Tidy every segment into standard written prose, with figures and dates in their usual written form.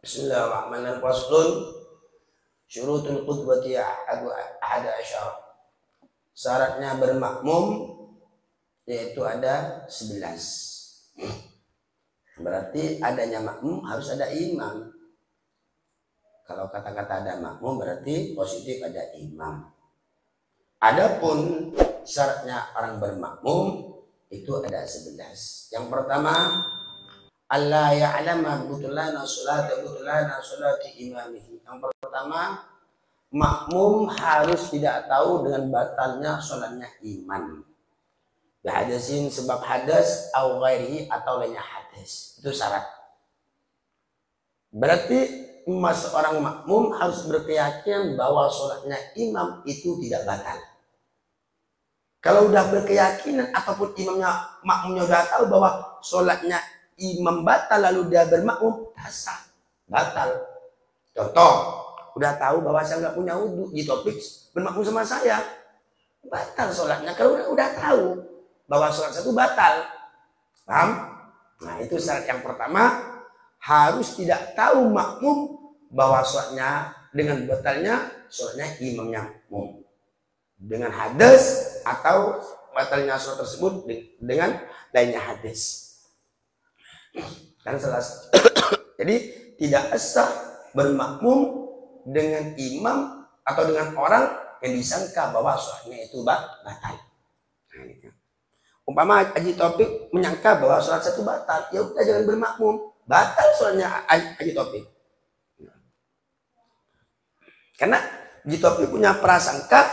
Bismillahirrahmanirrahim. Faslun syurutul qudwati ahada asyara. Syaratnya bermakmum yaitu ada 11. Berarti adanya makmum harus ada imam. Kalau kata-kata ada makmum berarti positif ada imam. Adapun syaratnya orang bermakmum itu ada 11. Yang pertama, Allah ya'lama butulana salati imamihi. Yang pertama, makmum harus tidak tahu dengan batalnya sholatnya imam. Hadasin sebab hadas au ghairihi atau lainnya hadas. Itu syarat. Berarti seorang makmum harus berkeyakinan bahwa sholatnya imam itu tidak batal. Kalau udah berkeyakinan ataupun makmumnya udah tahu bahwa sholatnya imam batal lalu dia bermakmum, sah, batal. Contoh, udah tahu bahwa saya nggak punya wudhu, di topik bermakmum sama saya, batal sholatnya. Kalau udah tahu bahwa sholat saya itu batal, paham? Nah itu syarat yang pertama, harus tidak tahu makmum bahwa sholatnya dengan batalnya sholatnya imamnya makmum dengan hadas atau batalnya sholat tersebut dengan lainnya hadas. Kan selesai. Jadi tidak sah bermakmum dengan imam atau dengan orang yang disangka bahwa sholatnya itu batal. Umpama Haji Taufik menyangka bahwa sholat satu batal, ya udah jangan bermakmum, batal sholatnya Haji Taufik. Karena Haji Taufik punya prasangka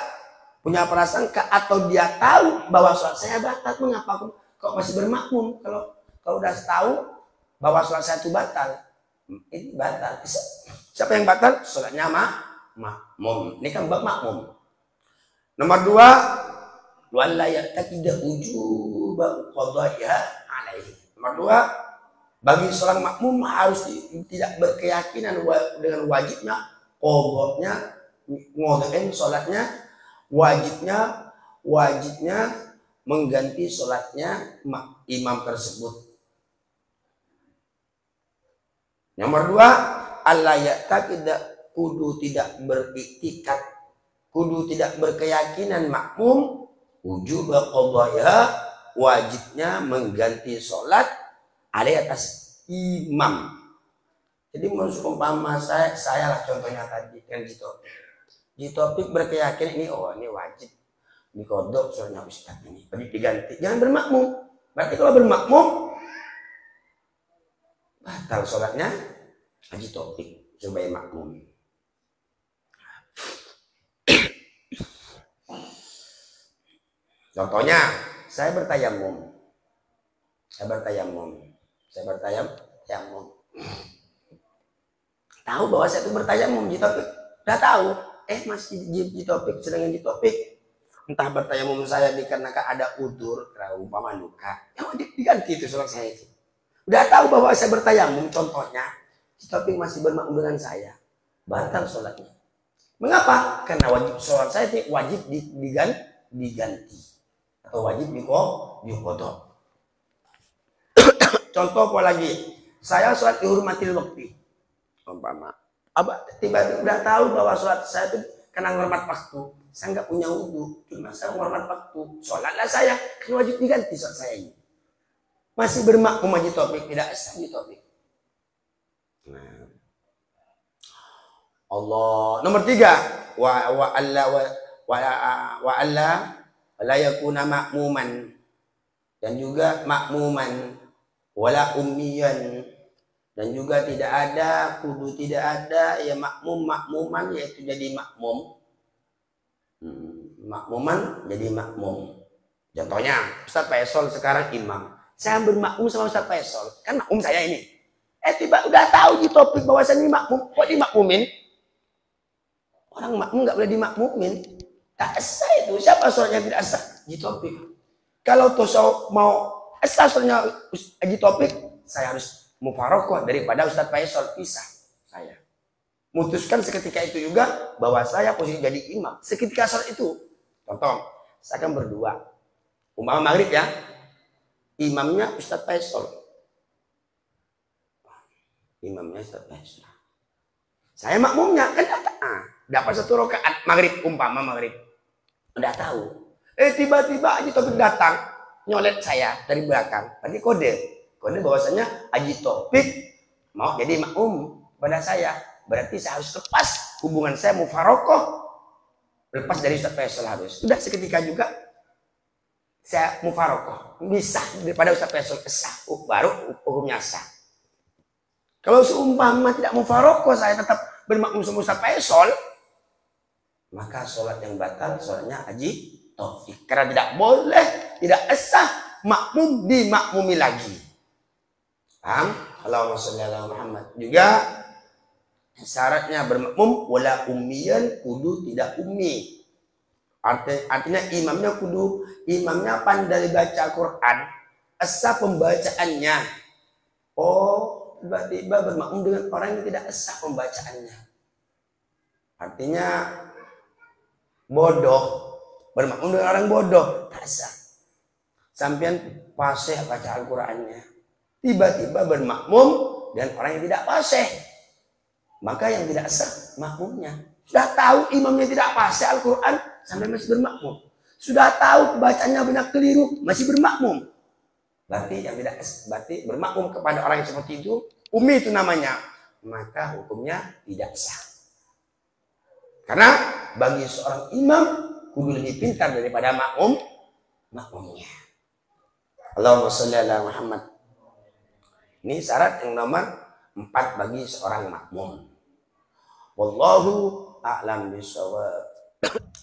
atau dia tahu bahwa sholat saya batal, mengapa kok masih bermakmum? Kalau udah tahu bahwa sholat saya itu batal, ini batal. Siapa yang batal? Sholatnya makmum. Ini kan bab makmum. Nomor 2, wala ya'taqida wujuba qadaiha alaihi. Nomor 2, bagi seorang makmum harus tidak berkeyakinan dengan wajibnya qadanya ngodain sholatnya, wajibnya mengganti sholatnya imam tersebut. Nomor 2, Allah ya'taqida kudu tidak beriktikat, kudu tidak berkeyakinan makmum wujub qadaiha, wajibnya mengganti sholat ada atas imam. Jadi umpama saya lah contohnya tadi kan gitu. Di topik berkeyakinan ini wajib dikodok soalnya ustaz ini, berarti diganti. Jangan bermakmum. Berarti kalau bermakmum batal sholatnya Haji Taufik sebagai makmum. Contohnya, saya bertayamum. Tahu bahwa saya itu bertayamum, Haji Taufik udah tahu. Masih Haji Taufik sedang Haji Taufik entah bertayamum saya dikarenakan ada udur, umpama luka, yang diganti itu sholat saya itu. Udah tahu bahwa saya bertayamum, contohnya Haji Taufik masih bermakmum dengan saya, batal sholatnya. Mengapa? Karena wajib sholat saya itu wajib diganti atau wajib diqodok. Contoh apa lagi? Saya sholat dihormatil waktu. Umpama tiba-tiba udah tahu bahwa sholat saya itu karena hormat waktu, saya nggak punya wudhu, cuma saya hormat waktu, sholatlah saya, kan wajib diganti sholat saya ini. Masih bermakmum Haji Taufik, tidak sah Haji Taufik. Nah. Allah. Nomor 3, wa alla la yakuna makmuman, dan juga makmuman wala ummiyan, dan juga tidak ada ya makmuman yaitu jadi makmum. Makmuman jadi makmum. Contohnya Ustaz Faisal sekarang imam, saya bermakmum sama Ustaz Faisal, kan makmum saya ini. Tiba udah tahu di topik bahwa saya ini makmum, kok dimakmumin? Orang makmum nggak boleh dimakmumin. Tak sah itu. Siapa sholatnya tidak sah? Haji Taufik. Kalau tuh mau sah sholatnya Haji Taufik, saya harus mufarokoh daripada Ustaz Faisal, pisah saya. Mutuskan seketika itu juga bahwa saya posisi jadi imam. Seketika sholat itu. Contoh, saya akan berdua. Umpama maghrib ya. Imamnya Ustaz Faisal. Saya makmumnya kan dapat 1 rakaat maghrib, umpama maghrib. Udah tahu. Tiba-tiba Haji Taufik datang nyolet saya dari belakang. Berarti kode bahwasanya Haji Taufik mau jadi makmum pada saya. Berarti saya harus lepas hubungan saya mufarokoh, lepas dari Ustaz Faisal harus. Sudah seketika juga saya mufarokoh, bisa daripada Ustaz Faisal sah, baru hukumnya sah. Kalau seumpama tidak mufarokoh, saya tetap bermakmum sama Ustaz Faisal, maka sholat yang batal sholatnya Haji Taufik. Karena tidak boleh, tidak sah makmum dimakmumi lagi. Paham? Allahumma sholli ala Muhammad. Juga syaratnya bermakmum wala ummiyan, kudu tidak ummi. Artinya imamnya pandai baca Quran, sah pembacaannya. Oh, tiba-tiba bermakmum dengan orang yang tidak sah pembacaannya. Artinya bodoh, bermakmum dengan orang bodoh, tak sah. Sampean fasih baca Al-Qurannya, tiba-tiba bermakmum dan orang yang tidak fasih, maka yang tidak sah makmumnya. Sudah tahu imamnya tidak fasih Al-Quran, sampai masih bermakmum. Sudah tahu bacaannya banyak keliru, masih bermakmum. Berarti yang tidak berarti bermakmum kepada orang yang seperti itu, ummi itu namanya, maka hukumnya tidak sah. Karena bagi seorang imam kudu lebih pintar daripada makmumnya. Allahumma sholli ala Muhammad. Ini syarat yang nomor 4 bagi seorang makmum. Wallahu a'lam bishawab.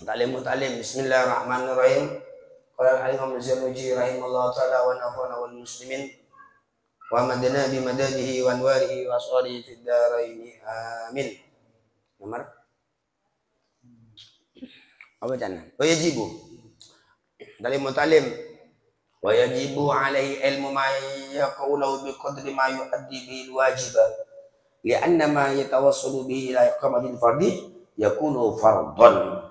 Ta'lim. Bismillahirrahmanirrahim. Qala al-Imam Az-Zarnuji rahimahullah ta'ala wa nafa'ana wal muslimin wa madana bi madadihi wa anwarihi wa aswarihi fid daraini amin. Nomor apa jana? Wa yajibu Ta'lim wa yajibu alaihi ilmu ma yaqulu bi qadri ma yuaddi bil wajiba li'anna ma yatawassalu bihi ila iqamatil fardi yakunu fardhan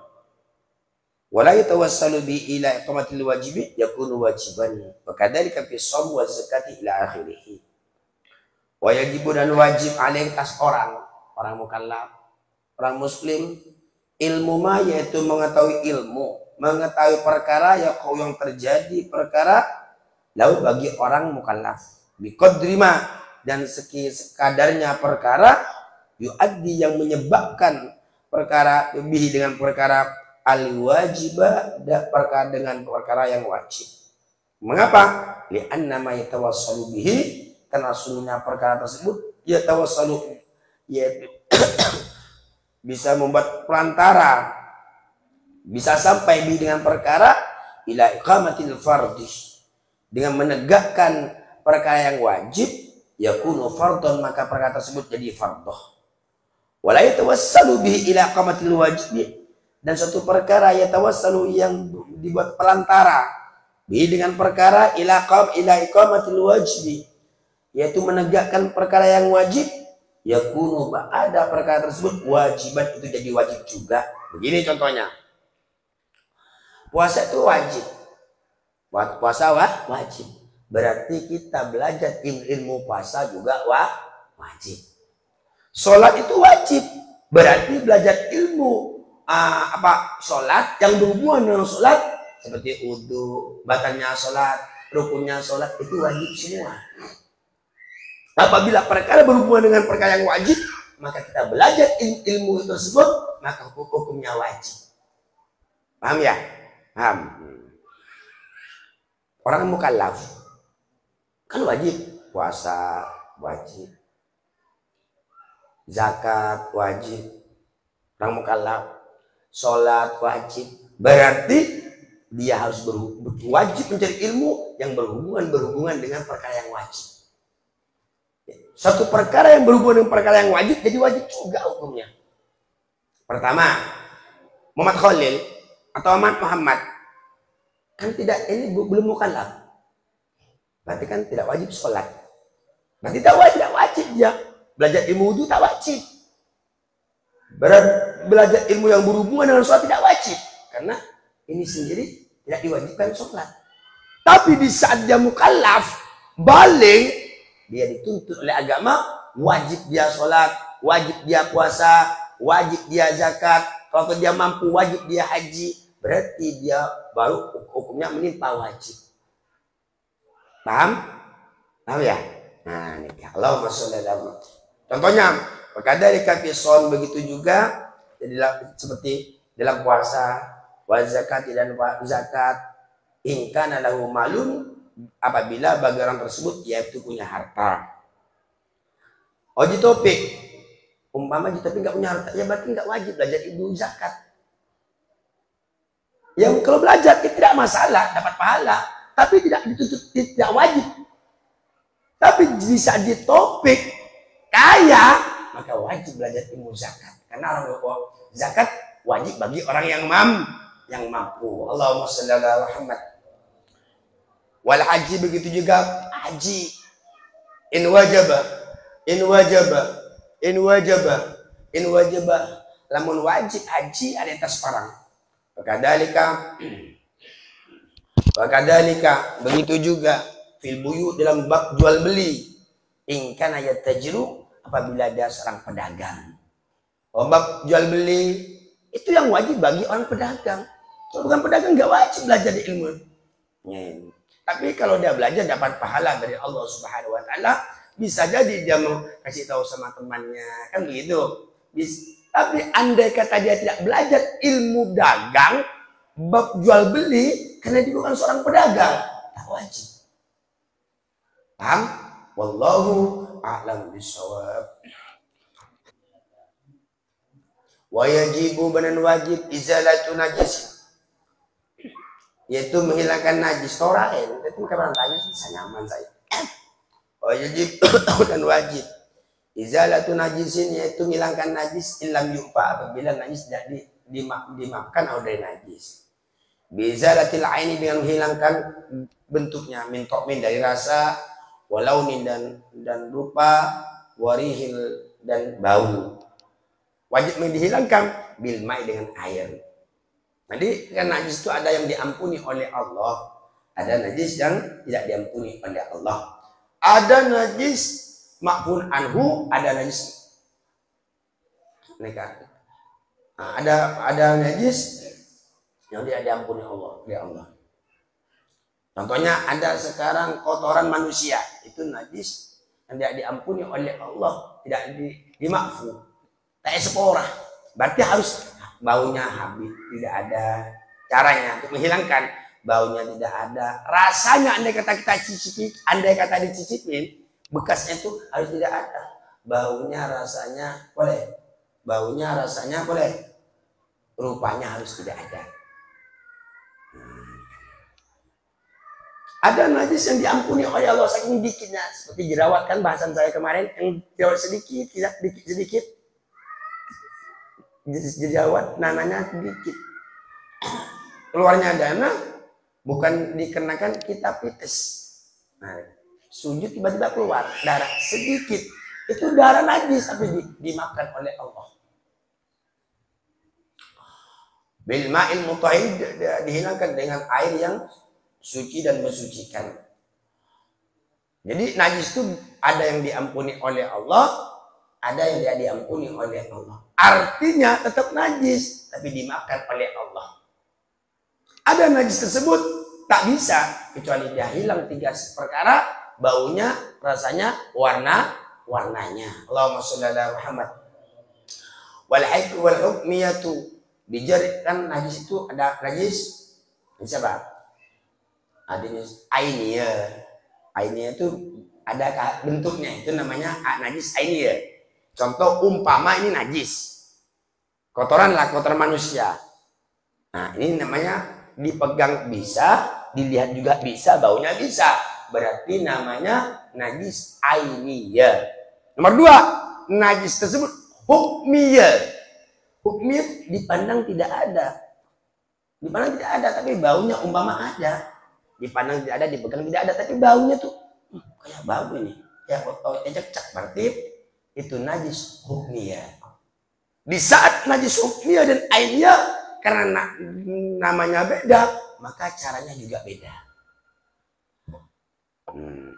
wa la yatawassalu bihi ila iqamatil wajibi yakunu wajiban wa kadzalika fi shaum wa zakati ila akhirih. Wa yajibu dan wajib alaihi atas orang mukallaf, orang muslim, ilmu ma yaitu mengetahui perkara yang terjadi perkara lalu bagi orang mukallaf biqadri ma dan sekadarnya perkara yuaddi yang menyebabkan perkara lebih dengan perkara al wajibah perkara dengan perkara yang wajib. Mengapa? Li'anna ma yatawassalu bihi, karena sungguhnya perkara tersebut yatawassalu yaitu bisa membuat pelantara, bisa sampai dengan perkara ila iqamatil fardhi, dengan menegakkan perkara yang wajib, yakunu fardhon, maka perkara tersebut jadi fardh. Wala yatawassalu bihi ila iqamatil wajib, dan suatu perkara yatawassalu yang dibuat pelantara bihi dengan perkara ila iqamatil wajib, yaitu menegakkan perkara yang wajib, yakunu ada perkara tersebut wajiban, itu jadi wajib juga. Begini contohnya, puasa itu wajib, puasa wajib, berarti kita belajar ilmu puasa juga wajib. Sholat itu wajib, berarti belajar ilmu sholat yang berhubungan dengan sholat, seperti wudu, batalnya sholat, rukunnya sholat, itu wajib semua. Apabila perkara berhubungan dengan perkara yang wajib, maka kita belajar ilmu tersebut, maka hukumnya wajib. Paham ya? Paham. Orang mukallaf kan wajib, puasa wajib, zakat wajib, orang mukallaf, sholat wajib, berarti dia harus wajib mencari ilmu yang berhubungan dengan perkara yang wajib. Satu perkara yang berhubungan dengan perkara yang wajib jadi wajib juga hukumnya. Pertama, Muhammad Khalil atau Muhammad kan tidak, ini belum mukallaf, berarti kan tidak wajib sholat, berarti tidak wajib dia belajar ilmu wudu, tak wajib. Belajar ilmu yang berhubungan dengan sholat tidak wajib, karena ini sendiri tidak diwajibkan sholat. Tapi di saat dia mukallaf, baligh, dia dituntut oleh agama wajib dia sholat, wajib dia puasa, wajib dia zakat. Kalau dia mampu, wajib dia haji. Berarti dia baru hukumnya menimpa wajib. Paham? Tahu ya? Nah, ini Allah masallah. Contohnya, dari kafison begitu juga seperti dalam puasa, wa zakat dan zakat, ingkana lahu malun, apabila bagi orang tersebut yaitu punya harta. Oji topik, umpama tapi nggak punya harta, ya berarti nggak wajib belajar ibu zakat. Yang kalau belajar itu tidak masalah, dapat pahala, tapi tidak dituntut, tidak wajib. Tapi bisa di topik kaya, maka wajib belajar ilmu zakat. Karena orang zakat wajib bagi orang yang mampu. Allahumma shalli ala Muhammad. Wal haji begitu juga haji. In wajaba. Lamun wajib haji ada atas orang. Wakadalika begitu juga fil buyu dalam bab jual beli. In kana yatajiru apabila ada seorang pedagang. Bab jual beli itu yang wajib bagi orang pedagang. Kalau bukan pedagang nggak wajib belajar ilmu. Tapi kalau dia belajar dapat pahala dari Allah Subhanahu wa taala, bisa jadi dia mau kasih tahu sama temannya, kan begitu. Tapi andai kata dia tidak belajar ilmu dagang, bab jual beli, karena dia bukan seorang pedagang, tak wajib. Paham? Wallahu a'lam bishawab. Wa yajibu banan wajib izalatu najis, yaitu menghilangkan najis. Torain itu kapan tanya saya nyaman saya. Wajib dan wajib izalatu najisin, yaitu menghilangkan najis ilam yupa, apabila najis tidak dimakan atau dari najis. Bizalatil aini, dengan menghilangkan bentuknya, min dari rasa, walaunin dan rupa, warihil dan bau. Wajib dihilangkan bil mai, dengan air. Jadi kan najis itu ada yang diampuni oleh Allah, ada najis yang tidak diampuni oleh Allah. Ada najis makfun anhu, ada najis nikah. Nah, ada najis yang tidak diampuni Allah. Contohnya ada sekarang kotoran manusia, itu najis yang tidak diampuni oleh Allah, tidak dimakfu, tak spora. Berarti harus baunya habis, tidak ada caranya untuk menghilangkan baunya, tidak ada rasanya. Andai kata kita cicipi, andai kata dicicipin, bekasnya itu harus tidak ada. Baunya rasanya boleh, rupanya harus tidak ada. Ada najis yang diampuni oleh Allah saking dikitnya, seperti jerawat, kan bahasan saya kemarin, yang jerawat sedikit jerawat, nananya sedikit, keluarnya dana, bukan dikenakan kita pites. Nah, sujud tiba-tiba keluar darah sedikit, itu darah najis tapi dimakan oleh Allah. Bil ma'il mutahhid, dihilangkan dengan air yang suci dan mensucikan. Jadi najis itu ada yang diampuni oleh Allah, ada yang tidak diampuni oleh Allah. Artinya tetap najis, tapi dimakan oleh Allah. Ada najis tersebut tak bisa, kecuali dia hilang 3 perkara, baunya, rasanya, warnanya. Allahumma sholli ala Muhammad. Wal haid wal hukmiyatu, bijari, kan najis itu ada najis siapa? Ada najis ainiyah itu ada bentuknya, itu namanya najis ainiyah. Contoh umpama ini najis, kotoran manusia. Nah, ini namanya dipegang bisa, dilihat juga bisa, baunya bisa. Berarti namanya najis ainiyah. Nomor 2, najis tersebut hukmiyah. Hukmiyah dipandang tidak ada. Tapi baunya umpama ada. Dipandang tidak ada, dipegang tidak ada, tapi baunya tuh kayak bau ini. Ya, cek berarti itu najis hukmiyah. Di saat najis hukmiyah dan ainiyah, karena namanya beda, maka caranya juga beda.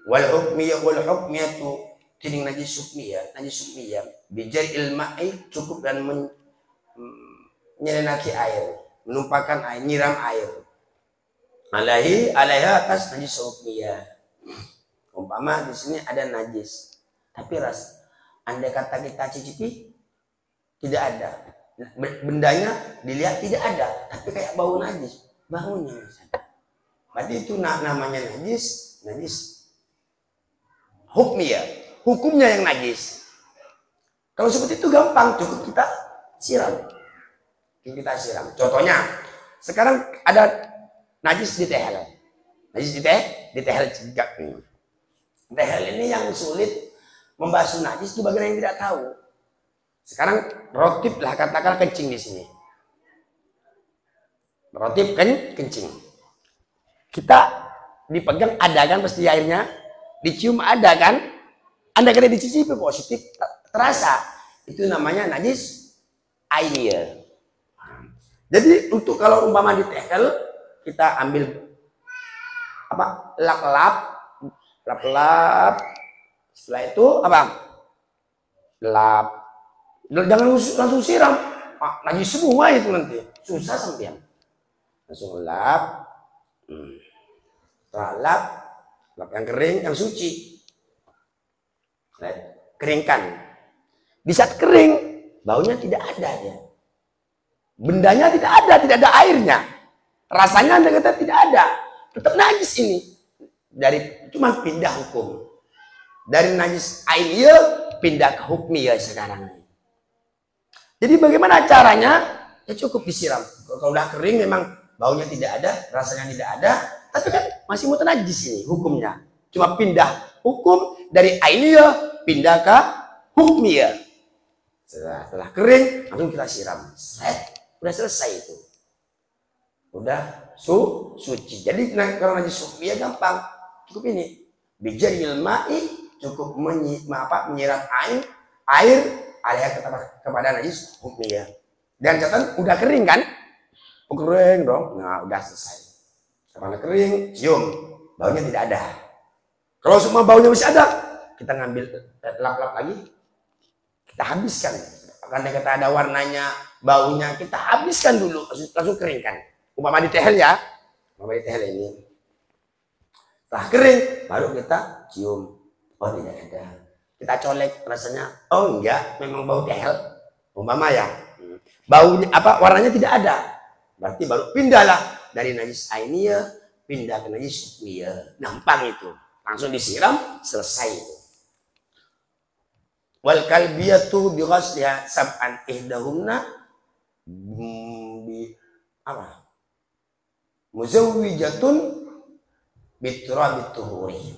Wal hukmiyah wal hukmiyatu tiding najis hukmiyah bijar ilma'i cukup dan menyelenaki air, menumpahkan air, nyiram air alaiha atas najis hukmiyah. Umpama di sini ada najis, tapi andai kata kita cicipi tidak ada, bendanya dilihat tidak ada, tapi kayak bau najis, baunya misalnya. Berarti itu namanya najis hukmiyah. Hukumnya yang najis. Kalau seperti itu gampang, cukup kita siram. Contohnya, sekarang ada najis di tehel. Najis di tehel cegak. Tehel ini yang sulit membasuh najis itu bagian yang tidak tahu. Sekarang rotib lah, katakan kencing di sini. Rotib kencing. Kita dipegang ada kan pasti airnya, dicium ada kan? Anda kena dicicipi positif terasa, itu namanya najis ainiyah. Jadi untuk kalau umpama di tehel kita ambil apa, lap, setelah itu apa, lap, jangan langsung siram, najis semua itu nanti susah sampean. Langsung lap, setelah lap yang kering, yang suci. Keringkan. Di saat kering, baunya tidak ada ya. Bendanya tidak ada airnya. Rasanya Anda kata tidak ada. Tetap najis ini. Cuma pindah hukum. Dari najis ainiyah pindah ke hukmiyah sekarang. Jadi bagaimana caranya? Ya cukup disiram. Kalau udah kering memang baunya tidak ada, rasanya tidak ada, tapi kan masih mutanajis ini hukumnya. Cuma pindah hukum dari ainiyah pindah ke hukmiyah. Setelah kering langsung kita siram. Udah selesai itu. Udah suci. Jadi kalau najis hukmiyah gampang. Cukup ini. Bijaril ma'i, cukup menyiram air kepada najis hukmiyah. Dan catatan udah kering kan? Kering dong. Nah, udah selesai. Karena kering, cium. Baunya tidak ada. Kalau semua baunya masih ada, kita ngambil lap-lap lagi, kita habiskan. Karena kita ada warnanya, baunya, kita habiskan dulu, langsung keringkan. Umpama di tehel ya, umpama di tehel ini. Setelah kering, baru kita cium. Oh tidak ada. Kita colek rasanya, oh enggak, memang bau tehel. Umpama ya, baunya warnanya tidak ada. Berarti baru pindahlah dari najis ainiyah pindah ke najis hukmiyah. Gampang itu. Langsung disiram, selesai itu. Wal kalbiyatu bi ghasliha sab'an ihdahumna muzawwijatun bi turabit tuhuri.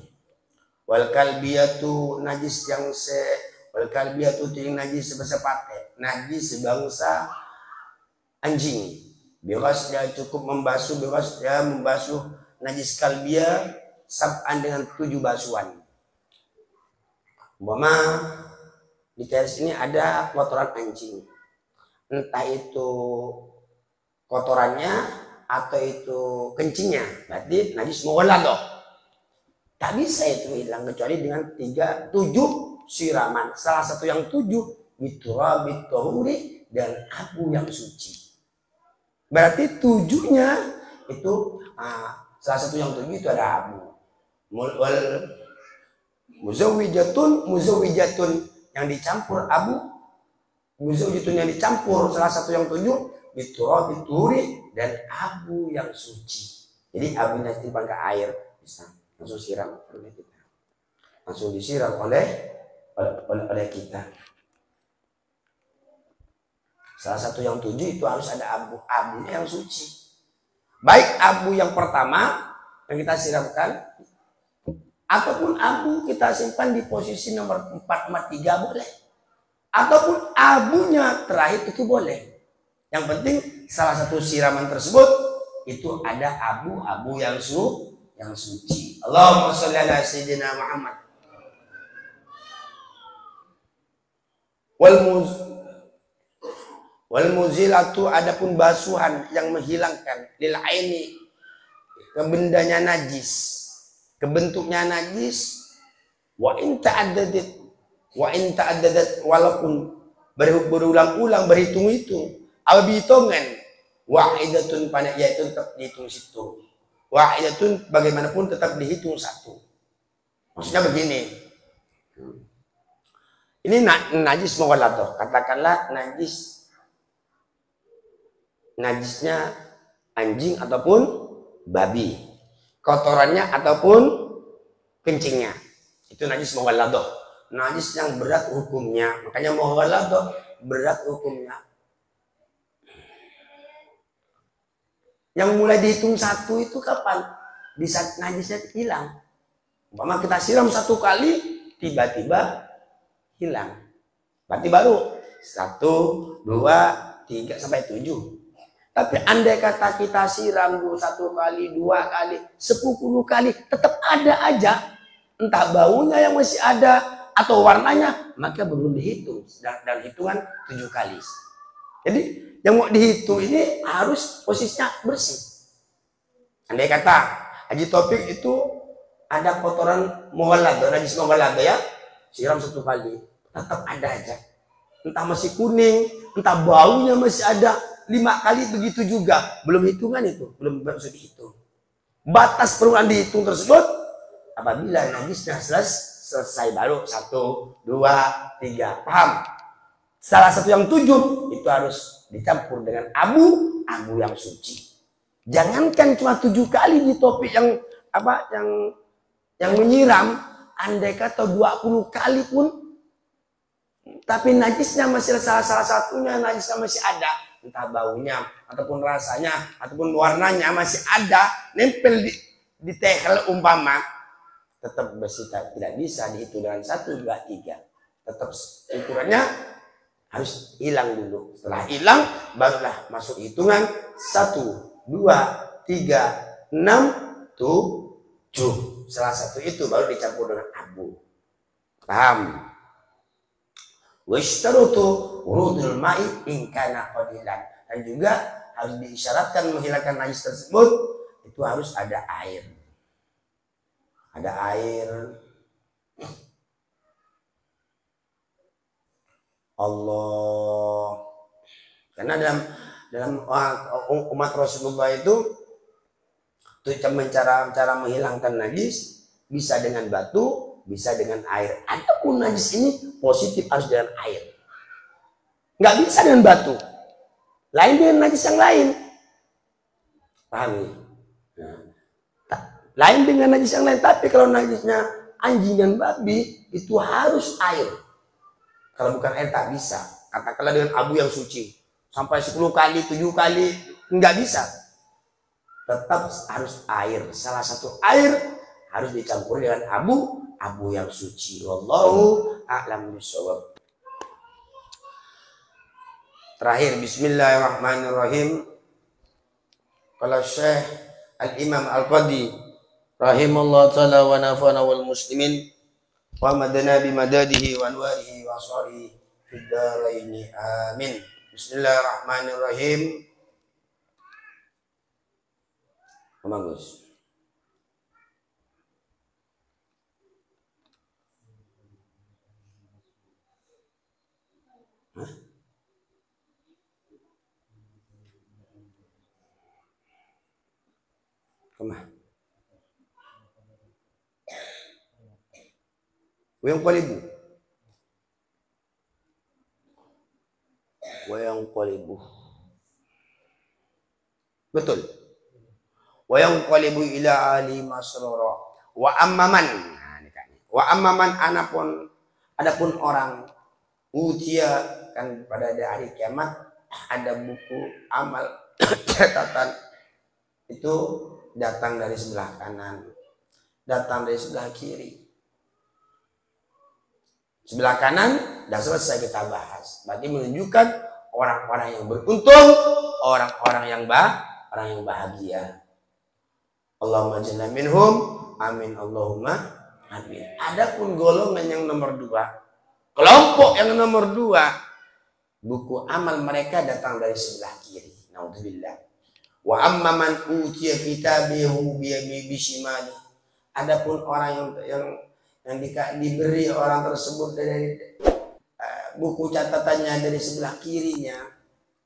Wal kalbiyatu najis yang wal kalbiyatu ting najis sebesepate, najis sebangsa anjing. Bi ghasliha cukup membasuh najis kalbiyah sab'an dengan 7 basuhan. Umpama di teras ini ada kotoran anjing, entah itu kotorannya atau itu kencingnya, berarti najis mughalladzah. Tak bisa itu hilang kecuali dengan 7 siraman. Salah satu yang 7 biturabit tuhuri, dan abu yang suci. Berarti 7-nya itu salah satu yang 7 itu ada abu. Muzawwijatun yang dicampur abu, muzawwijatun yang dicampur salah satu yang 7 biturabit tuhuri, dan abu yang suci. Jadi abunya ditimpang ke air, bisa langsung siram oleh kita, langsung disiram oleh kita. Salah satu yang 7 itu harus ada abunya yang suci. Baik abu yang pertama yang kita siramkan, ataupun abu kita simpan di posisi nomor 443 boleh, ataupun abunya terakhir itu boleh. Yang penting salah satu siraman tersebut itu ada abu-abu yang suci. Allahumma sholli ala sayyidina Muhammad. Wal muzilatu, adapun basuhan yang menghilangkan lil aini, kebendanya najis, kebentuknya najis, wa in ta'addadat, Wa in ta'addadat, walaupun berulang-ulang berhitung-hitung, albitongan wahidatun pada yaitu tetap dihitung situ. Wahidatun bagaimanapun tetap dihitung satu. Maksudnya begini. Ini najis mughalladhah. Katakanlah najisnya anjing ataupun babi. Kotorannya ataupun kencingnya. Itu najis mughalladhah. Najis yang berat hukumnya. Makanya mughalladhah berat hukumnya. Yang mulai dihitung satu itu kapan? Di saat najisnya hilang. Umpama kita siram satu kali, tiba-tiba hilang. Berarti baru 1, 2, 3 sampai 7. Tapi andai kata kita siram 1 kali, 2 kali, 10 kali, tetap ada aja. Entah baunya yang masih ada atau warnanya, maka belum dihitung. Dan hitungan 7 kali. Jadi yang mau dihitung ini harus posisinya bersih. Andai kata Haji Taufik itu ada kotoran mughalladhah, najis mughalladhah ya, siram 1 kali, tetap ada aja. Entah masih kuning, entah baunya masih ada, 5 kali begitu juga, belum hitungan itu, belum bisa dihitung. Batas perluan dihitung tersebut apabila najisnya selesai baru 1, 2, 3, paham? Salah satu yang 7 itu harus dicampur dengan abu yang suci. Jangankan cuma 7 kali di Taufik yang menyiram, andai kata 20 kali pun, tapi najisnya masih salah satunya najisnya masih ada, entah baunya ataupun rasanya ataupun warnanya masih ada, nempel di tehel umpama, tetap bersih, tidak bisa dihitung dengan 1, 2, 3. Tetap ukurannya harus hilang dulu. Setelah hilang barulah masuk hitungan 1, 2, 3, 6, 7. Salah satu itu baru dicampur dengan abu. Paham? Washtarutu wurudul ma'i in kana qalilan. Dan juga harus diisyaratkan menghilangkan najis tersebut itu harus ada air. Ada air. Allah. Karena dalam umat Rasulullah itu cara menghilangkan najis bisa dengan batu, bisa dengan air. Ataupun najis ini positif harus dengan air. Nggak bisa dengan batu. Lain dengan najis yang lain. Paham ya? Lain dengan najis yang lain. Tapi kalau najisnya anjing dan babi itu harus air. Kalau bukan air tak bisa. Katakanlah dengan abu yang suci. Sampai 10 kali, 7 kali. Nggak bisa. Tetap harus air. Salah satu air harus dicampur dengan abu yang suci. Wallahu a'lam bishawab. Terakhir, bismillahirrahmanirrahim. Kalau Syekh Al-Imam Al-Qadi rahimallahu ta'ala wa nafa'ana wal muslimin wa madana bimadadihi wa anwarihi wa asarihi fid dharaini amin. Bismillahirrahmanirrahim. Bagus. Hah? Kemana? Wayang qalibu. Wayang qalibu. Betul. Wayang qalibu ila ali masrura. Wa ammaman. Wa ammaman adapun orang utia kan pada hari kiamat ada buku amal catatan itu datang dari sebelah kanan, datang dari sebelah kiri. Sebelah kanan dan selesai kita bahas. Berarti menunjukkan orang-orang yang beruntung, orang-orang yang bahagia. Allahumma jalla minhum, amin Allahumma amin. Adapun golongan yang nomor 2, kelompok yang nomor 2, buku amal mereka datang dari sebelah kiri. Naudzubillah. Wa amma man utiya kitabahu bi shimali. Adapun orang yang diberi orang tersebut dari buku catatannya dari sebelah kirinya,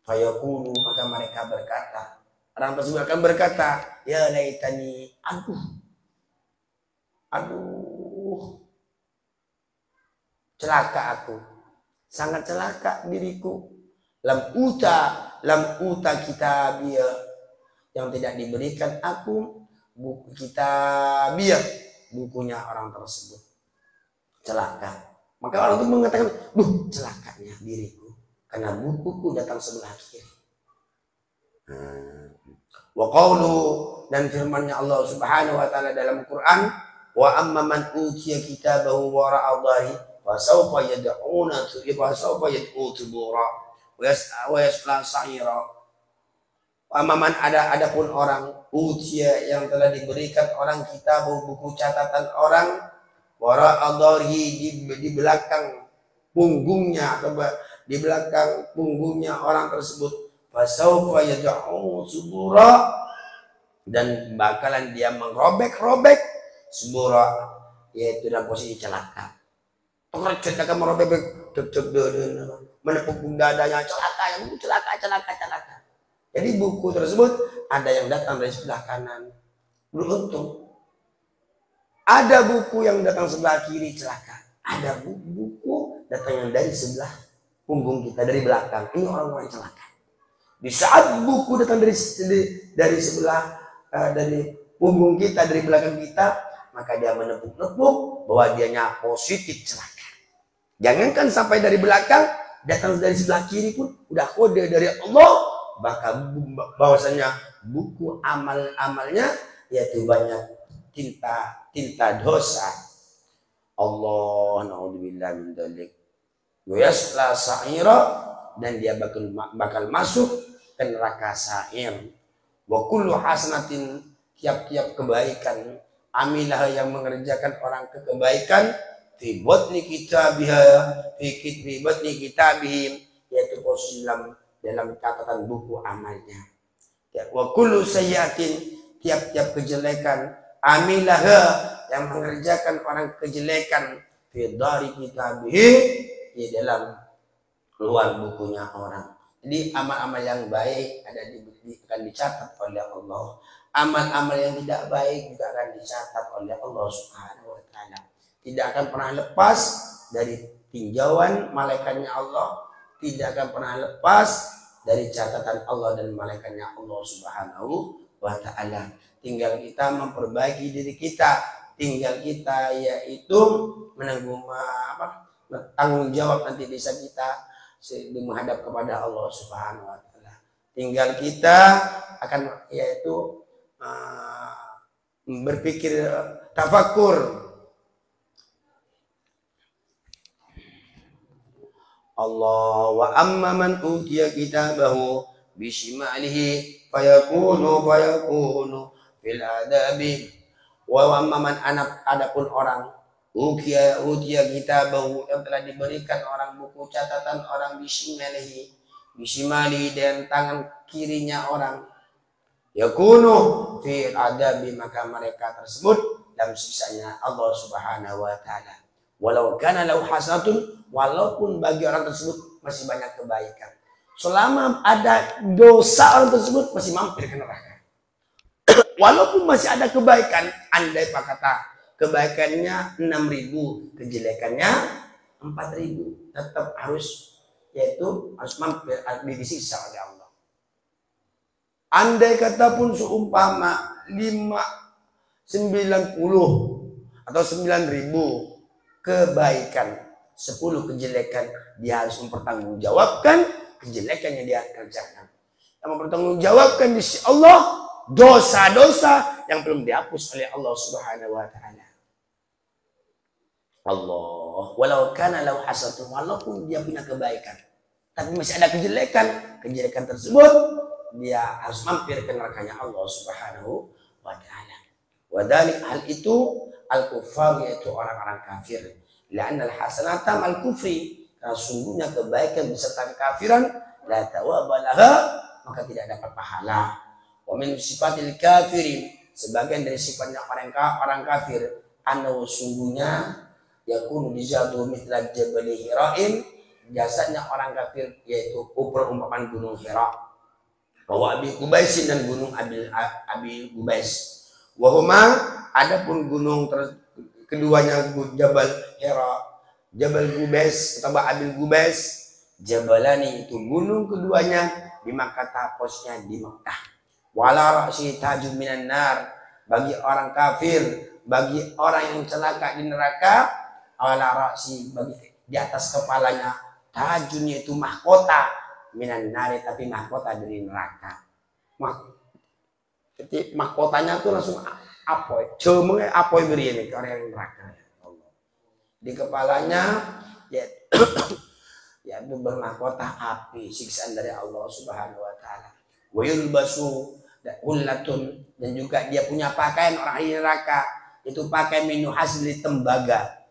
fayaqulu, maka mereka berkata, orang tersebut akan berkata, ya laitani, aduh, celaka aku, sangat celaka diriku, lam uta kitabiyah, yang tidak diberikan aku buku kitabiyah, bukunya orang tersebut, celaka. Maka orang itu mengatakan, celakanya diriku karena bukuku datang sebelah kiri. Wa qawlu, dan firman-Nya Allah Subhanahu wa taala dalam Quran, wa amma man utiya kitabahu wara'a dhahri wa sawfa yad'u thubura wa yasla sa'ira. Amaman adapun orang utia yang telah diberikan orang kitabu, buku catatan orang, wara'a dhahri, di belakang punggungnya, atau di belakang punggungnya orang tersebut, fasawfa yad'u subura, dan bakalan dia merobek-robek subura, yaitu dalam posisi celaka. Terkejut akan merobek, menepuk dadanya, celaka. Jadi buku tersebut ada yang datang dari sebelah kanan, beruntung. Ada buku yang datang sebelah kiri, celaka. Ada buku datang yang dari sebelah punggung kita, dari belakang. Ini orang-orang celaka. Di saat buku datang dari sebelah dari punggung kita, dari belakang kita, maka dia menepuk-nepuk bahwa dianya positif celaka. Jangankan sampai dari belakang, datang dari sebelah kiri pun udah kode dari Allah, bahwasanya buku amalnya yaitu banyak tinta dosa. Allah naudzubillah min dzalik. Yasla sa'ira, dan dia bakal masuk ke neraka sa'ir. Wa kullu hasanatin, tiap-tiap kebaikan, amilah yang mengerjakan orang kebaikan, fi batni kitabihim, yaitu posisi dalam catatan buku amalnya. Wa kullu sayyatin, tiap-tiap kejelekan, amilah yang mengerjakan orang kejelekan, fi dari kitabihim, di dalam luar bukunya orang. Jadi amal-amal yang baik akan dicatat oleh Allah. Amal-amal yang tidak baik juga akan dicatat oleh Allah Subhanahu wa taala. Tidak akan pernah lepas dari tinjauan malaikatnya Allah, tidak akan pernah lepas dari catatan Allah dan malaikatnya Allah Subhanahu wa taala. Tinggal kita memperbaiki diri kita, tinggal kita yaitu tanggung jawab nanti bisa kita menghadap kepada Allah Subhanahu wa taala. Tinggal kita akan yaitu berpikir, tafakur. Allah wa amma man utiya kitabahu bishimalihi fayakunu fil adabi. Wa amma man adapun orang utiya kitabahu, yang telah diberikan orang buku catatan orang bishimalihi, dan tangan kirinya orang, yakunu fil adabi, maka mereka tersebut dalam siksanya Allah Subhanahu wa taala. Walau kana lahu hasanatun, walaupun bagi orang tersebut masih banyak kebaikan, selama ada dosa orang tersebut masih mampir ke neraka. Walaupun masih ada kebaikan, andai pak kata kebaikannya 6.000, kejelekannya 4.000, tetap harus mampir, disiksa oleh Allah. Andai kata pun seumpama 90 atau 9.000 kebaikan, 10 kejelekan, dia harus mempertanggungjawabkan kejelekan yang dia kerjakan. Yang mempertanggungjawabkan di sisi Allah dosa-dosa yang belum dihapus oleh Allah Subhanahu wa taala. Allah, walau kana lahu hasanatun, walaupun dia punya kebaikan tapi masih ada kejelekan tersebut, dia harus mampir ke nerakanya Allah Subhanahu wa taala. Wadalik, hal itu al-kuffar, yaitu orang-orang kafir. La'anna al-hasanata mal-kufri, karena sungguhnya kebaikan beserta kekafiran, la thawaba laha, maka tidak dapat pahala. Wa min sifatil kafirin, sebagian dari sifatnya orang kafir, annahu, sungguhnya yakunu jazatuhu mithla jabali Hira'in, jasanya orang kafir yaitu perumpamaan gunung Hira, wa Abi Qubais dan gunung Abi Qubais. Wa huma, adapun gunung keduanya Jabal Hira, Jabal Qubais atau Abi Qubais, jabalani itu gunung keduanya di Makkah, posnya di Makkah. Wala ra'si tajum minan nar, bagi orang kafir, bagi orang yang celaka di neraka, wala ra'si, bagi di atas kepalanya, tajun yaitu mahkota minan nari, tapi mahkota dari neraka. Jadi mahkotanya tuh langsung apoy, cemeng apoy beri ini ke orang yang neraka. Di kepalanya ya yaitu bermahkota api, siksaan dari Allah Subhanahu wa taala. Wa yulbasu hullatun, dan juga dia punya pakaian orang ahli neraka itu pakai minu hasli tembaga,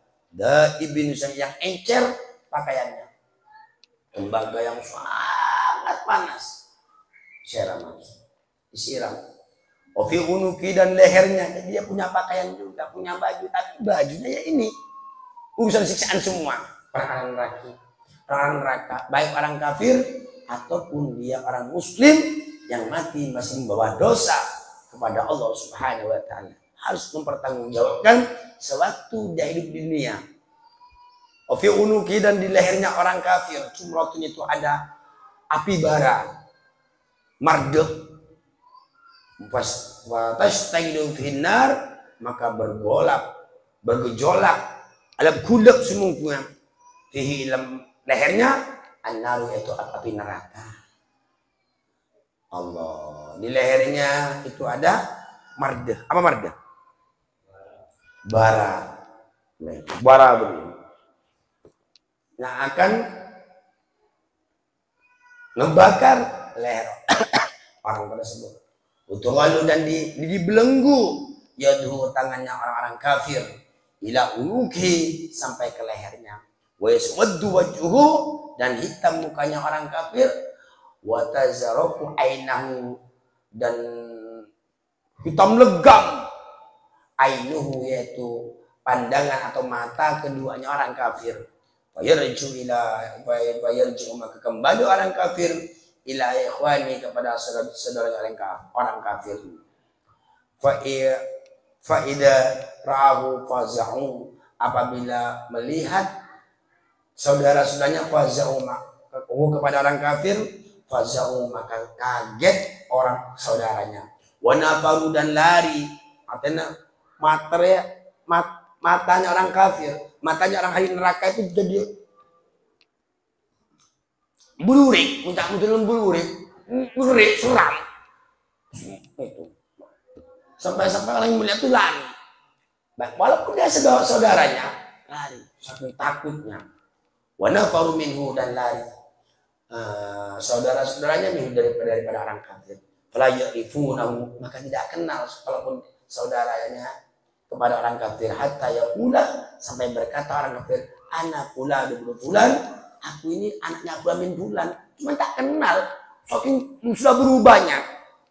ibn yang encer pakaiannya, tembaga yang sangat panas, disiram. Ofi unuki, dan lehernya dia punya pakaian juga, punya baju, tapi bajunya ya ini urusan siksaan semua. Orang neraka, baik orang kafir ataupun dia orang muslim yang mati masih membawa dosa kepada Allah Subhanahu wa taala, harus mempertanggungjawabkan sewaktu dia hidup di dunia. Ofi unuki, dan di lehernya orang kafir sumratun itu ada api bara, marduk, pas tashtagilu finnar, maka bergejolak ada kudak semua fihi ilam lehernya, an-naru itu api neraka. Allah, di lehernya itu ada mardah. Apa mardah? Bara begini. Yang akan ngebakar leher orang tersebut. Utuwalu, dan dibelenggu yadhu, tangannya orang-orang kafir, ila uluki, sampai ke lehernya. Wa yaswaddu wajhuhu, dan hitam mukanya orang kafir, wa tazaraku ainahu, dan hitam legam ainuhu, yaitu pandangan atau mata keduanya orang kafir. Wa yarju maka kembali orang kafir ila ikhwani, kepada saudara orang kafir. Fa ida ra'ahu faza'u, apabila melihat saudara-saudaranya, faza'u kepada orang kafir, faza'u maka kaget orang saudaranya. Wa nafaru, dan lari, artinya matanya orang kafir, matanya orang ahli neraka itu jadi bulurik, muncul bulurik, suram itu. Sampai orang yang melihat itu lari. Walaupun dia saudaranya, lari saking takutnya. Wa nafaru minhu, dan lari saudara-saudaranya minhu daripada orang kafir. Fala ya'rifunahu, maka tidak kenal walaupun saudaranya kepada orang kafir, hatta yaqula, sampai berkata orang kafir, ana fulan bin fulan, aku ini anaknya fulan bin fulan, cuma tak kenal, saking sudah berubahnya.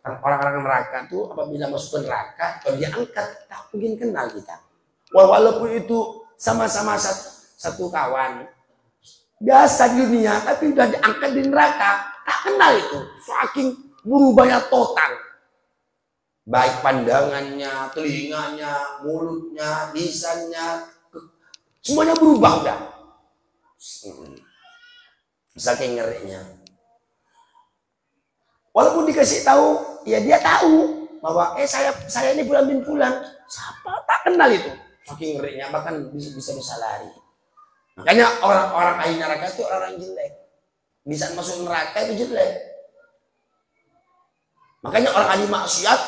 Orang-orang neraka itu apabila masuk ke neraka, kalau dia angkat, tak mungkin kenal kita. Walaupun itu sama-sama satu kawan, biasa di dunia, tapi sudah diangkat di neraka, tak kenal itu. Saking berubahnya total. Baik pandangannya, telinganya, mulutnya, lisannya, semuanya berubah udah. Saking ngerinya. Walaupun dikasih tahu, ya dia tahu bahwa saya ini bulan bin bulan. Siapa? Tak kenal itu. Saking ngerinya, bahkan bisa lari. Makanya orang-orang ahli neraka itu orang jelek. Bisa masuk neraka itu jelek. Makanya orang ahli maksiat,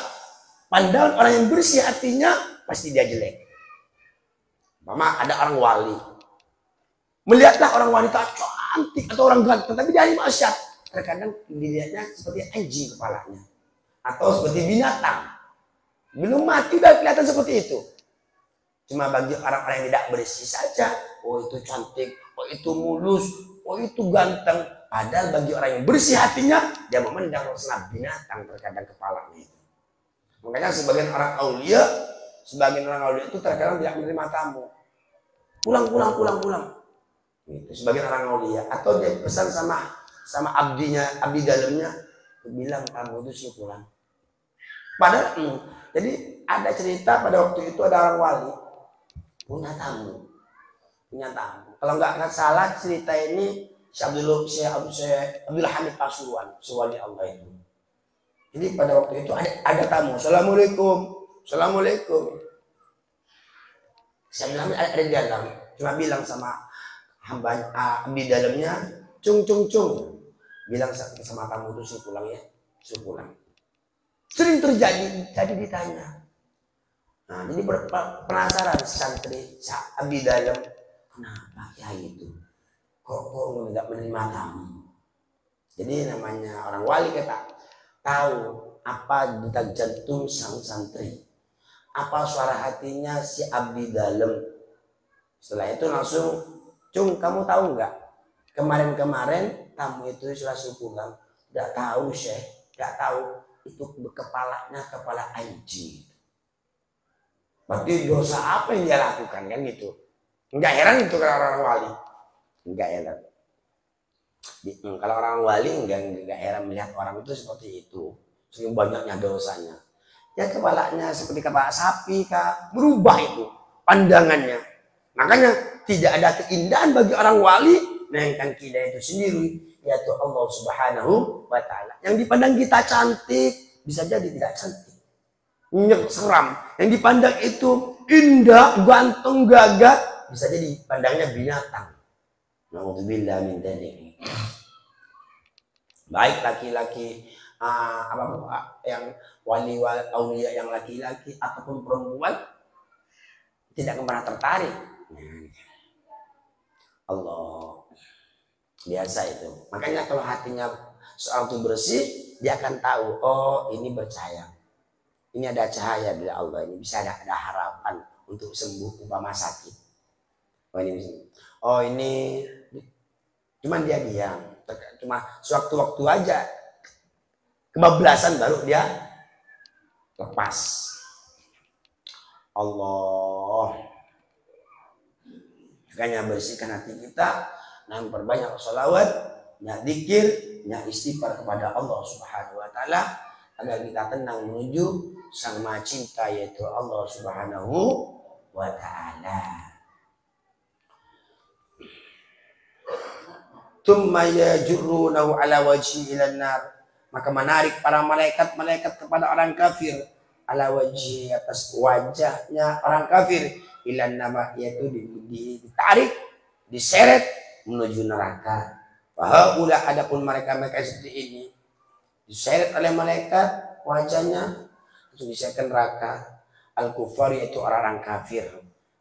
pandangan orang yang bersih hatinya pasti dia jelek. Mama ada orang wali, melihatlah orang wanita cantik atau orang ganteng, tapi dia ahli maksiat. Terkadang dilihatnya seperti anjing kepalanya, atau seperti binatang. Belum mati udah kelihatan seperti itu. Cuma bagi orang-orang yang tidak bersih saja, oh itu cantik, oh itu mulus, oh itu ganteng. Padahal bagi orang yang bersih hatinya, dia memandang seperti binatang terkadang kepalanya itu. Makanya sebagian orang aulia itu terkadang tidak menerima tamu. pulang. Gitu. Sebagian orang mulia atau dia pesan sama abdi dalamnya, bilang kamu itu suruh pulang. Padahal jadi ada cerita pada waktu itu ada orang wali punya tamu. Kalau nggak salah cerita ini Syekh Abdul Hamid Pasuruan, sewali Allah itu. Jadi pada waktu itu ada tamu. Assalamualaikum. Saya bilang ada di dalam. Cuma bilang sama hamba abdi dalamnya, cung. Bilang sama tamu itu suruh pulang ya, suruh pulang. Sering terjadi, jadi ditanya. Nah, jadi penasaran santri abdi dalam, kenapa ya itu? Kok nggak menerima tamu? Jadi namanya orang wali kita tahu apa detak jantung sang santri, apa suara hatinya si abdi dalam. Setelah itu langsung, cung, kamu tahu nggak? Kemarin tamu itu sudah pulang. Nggak tahu, Syekh, nggak tahu. Itu kepalanya kepala anjing. Berarti dosa apa yang dia lakukan kan gitu. Enggak heran itu kalau orang wali. Enggak heran. Kalau orang wali enggak heran melihat orang itu seperti itu. Sehingga banyaknya dosanya. Ya kepalanya seperti kepala sapi kah, berubah itu pandangannya. Makanya tidak ada keindahan bagi orang wali melainkan keindahan itu sendiri, yaitu Allah Subhanahu wa Ta'ala. Yang dipandang kita cantik, bisa jadi tidak cantik, seram. Yang dipandang itu indah, ganteng, gagah, bisa jadi pandangnya binatang. Nauzubillah min dzalik. Baik laki-laki yang wali aulia yang laki-laki ataupun perempuan tidak pernah tertarik. Allah biasa itu. Makanya kalau hatinya seorang itu bersih, dia akan tahu, oh ini bercahaya, ini ada cahaya dari Allah, ini bisa ada harapan untuk sembuh umpama sakit. Oh ini cuman dia diam, cuma sewaktu-waktu aja kebablasan baru dia lepas. Allah, makanya bersihkan hati kita dan perbanyak sholawat, dzikir, istighfar kepada Allah Subhanahu wa Ta'ala agar kita tenang menuju sang Maha Cinta, yaitu Allah Subhanahu wa Ta'ala. Tsumma yajrunahu ala wajhi ilan nar, maka menarik para malaikat kepada orang kafir, ala wajhi, atas wajahnya orang kafir, ilan nama, yaitu ditarik, diseret menuju neraka. Fahaula, adapun mereka seperti ini diseret oleh malaikat wajahnya untuk diseret ke neraka. Al-kufar, yaitu orang-orang kafir,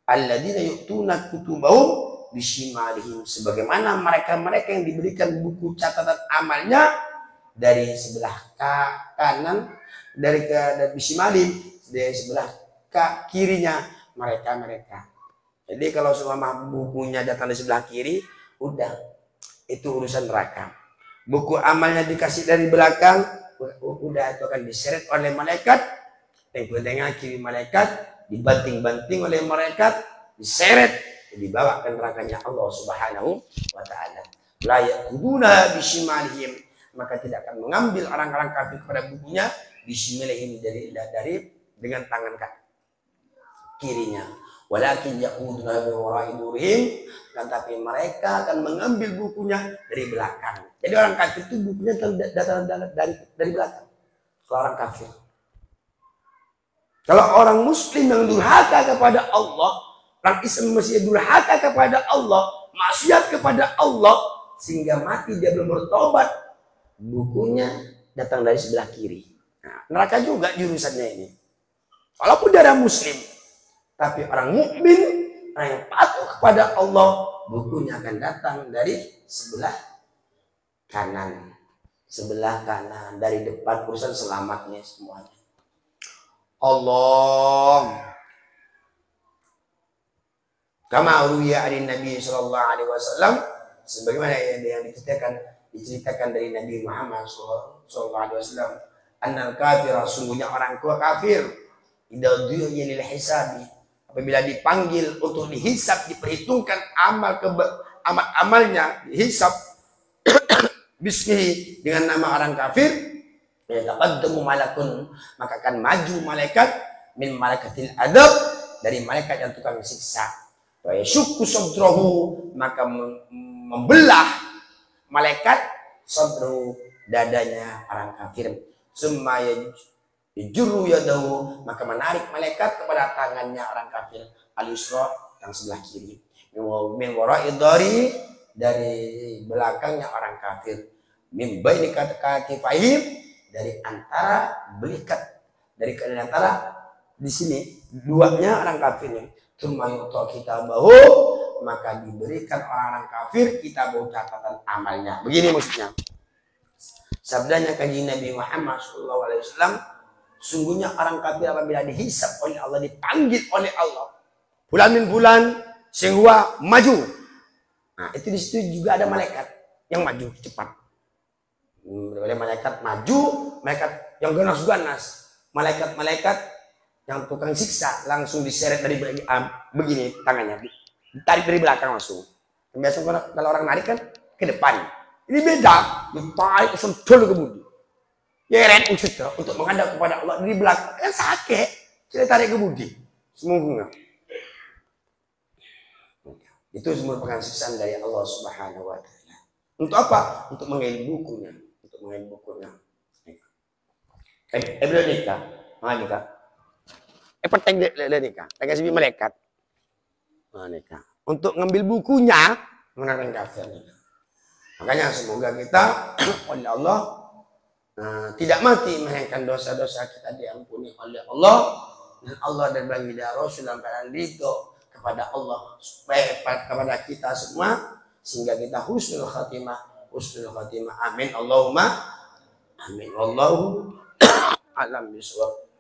alladzina yu'tuna kutubahum bishimalihim, sebagaimana mereka yang diberikan buku catatan amalnya dari sebelah kanan, dari bishimalihim, dari sebelah kirinya mereka. Jadi kalau semua bukunya datang dari sebelah kiri, udah itu urusan neraka. Buku amalnya dikasih dari belakang, udah itu akan diseret oleh malaikat, tengah kiri malaikat, dibanting-banting oleh malaikat, diseret, dibawa ke nerakanya Allah Subhanahu wa Ta'ala. La ya'khuduna bishimalihim, maka tidak akan mengambil orang-orang kafir pada bukunya bishimalihim, dari dengan tangan kirinya. Walakin ya'khuduna bi wara'i durihim, tapi mereka akan mengambil bukunya dari belakang. Jadi orang kafir itu bukunya datang dari belakang. Kalau orang kafir. Kalau orang muslim yang durhaka kepada Allah, orang Islam masih durhaka kepada Allah, maksiat kepada Allah, sehingga mati dia belum bertobat, bukunya datang dari sebelah kiri. Nah, neraka juga jurusannya ini. Walaupun dia orang muslim, tapi orang mukmin, orang yang patuh kepada Allah, bukunya akan datang dari sebelah kanan. Sebelah kanan, dari depan, urusan selamatnya semuanya. Allah. Kama ruwiya dari Nabi sallallahu alaihi wasallam, sebagaimana yang diceritakan dari Nabi Muhammad sallallahu alaihi wasallam, annal kafir, sungguhnya orang kafir, idza du'iya lil hisabi, apabila dipanggil untuk dihisab, diperhitungkan amalnya, dihisab bismihi dengan nama orang kafir, ya taqaddamu malakun, maka akan maju malaikat min malaikatil adab, dari malaikat yang tukang siksa. Wa yashukku sadrahu, maka membelah malaikat sadru, dadanya orang kafir. Summa yajurru yadahu, maka menarik malaikat kepada tangannya orang kafir al-yusra, yang sebelah kiri. Min wara'i dhari, dari belakangnya orang kafir. Min baini katifahim, dari antara belikat, dari antara di sini duanya orang kafirnya. Summa yu'ta kitabahu, maka diberikan orang-orang kafir kitabul, catatan amalnya. Begini maksudnya. Sabdanya kanjeng Nabi Muhammad SAW, sungguhnya orang kafir apabila dihisab oleh Allah, dipanggil oleh Allah bulan min bulan, sehingga maju. Nah, itu di situ juga ada malaikat yang maju cepat. Ada malaikat maju, malaikat yang ganas-ganas, malaikat-malaikat yang tukang siksa langsung diseret dari begini tangannya, ditarik dari belakang langsung. Biasa kalau orang narik kan ke depan. Ini beda, ditarik sentul ke budi. Yeret untuk menghadap kepada Allah dari belakang. Kan sakit, saya tarik ke budi. Semoga. Itu merupakan siksaan dari Allah Subhanahu wa taala. Untuk apa? Untuk mengain bukunya, untuk mengain bukunya. Belum nikah, nikah. Peteng nikah, kasih malaikat. Nikah. Untuk ngambil bukunya, menarang kafir. Makanya semoga kita oleh Allah tidak mati, melainkan dosa-dosa kita diampuni oleh Allah, dan Allah dan baginda Rasul dalam keadaan ridho kepada Allah, supaya kepada kita semua, sehingga kita husnul khatimah. Amin Allahumma amin. Wallahu a'lam bishawab.